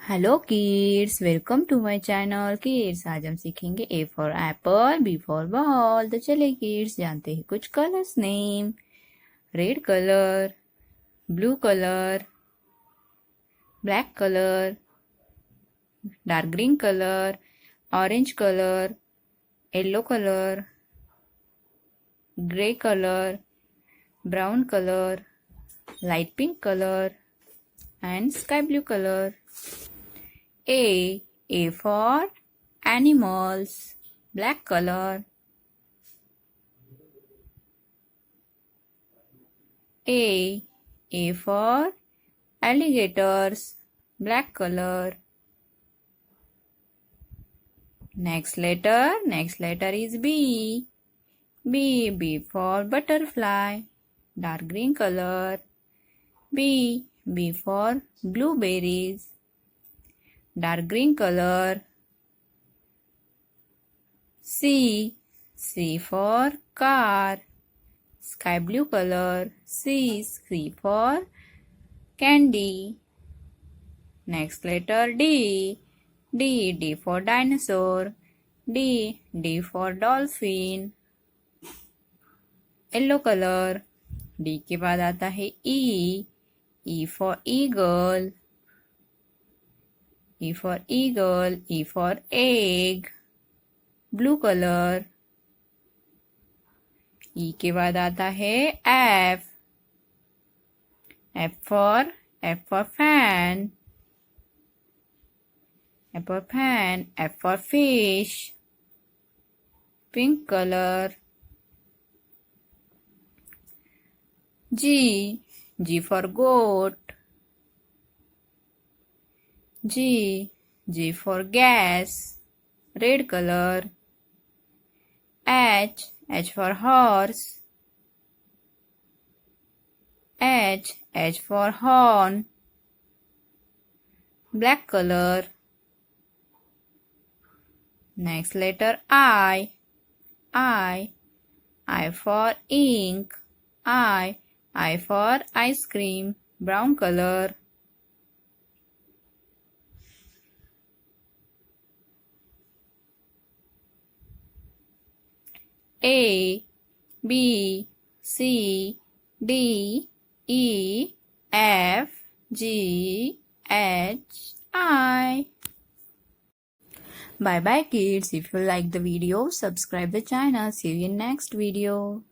Hello kids, welcome to my channel kids. आज हम सीखेंगे A for apple, B for ball. तो चलिए किड्स, जानते हैं कुछ colours name. Red colour, blue colour, black colour, dark green colour, orange colour, yellow colour, grey colour, brown colour, light pink colour and sky blue color. A for animals, black color. A for alligators, black color. Next letter is B. B for butterfly, dark green color. B for blueberries, dark green color. C for car, sky blue color. C for candy. Next letter D. D for dinosaur. D for dolphin, yellow color. D के बाद आता है E for eagle. E for egg, blue color. E के बाद आता है F. F for fan. F for fish, pink color. G for goat. G for gas, red color. H for horse. H for horn, black color. Next letter I for ink. I for ice cream, brown color. A, B, C, D, E, F, G, H, I. Bye bye kids. If you like the video, subscribe the channel. See you in next video.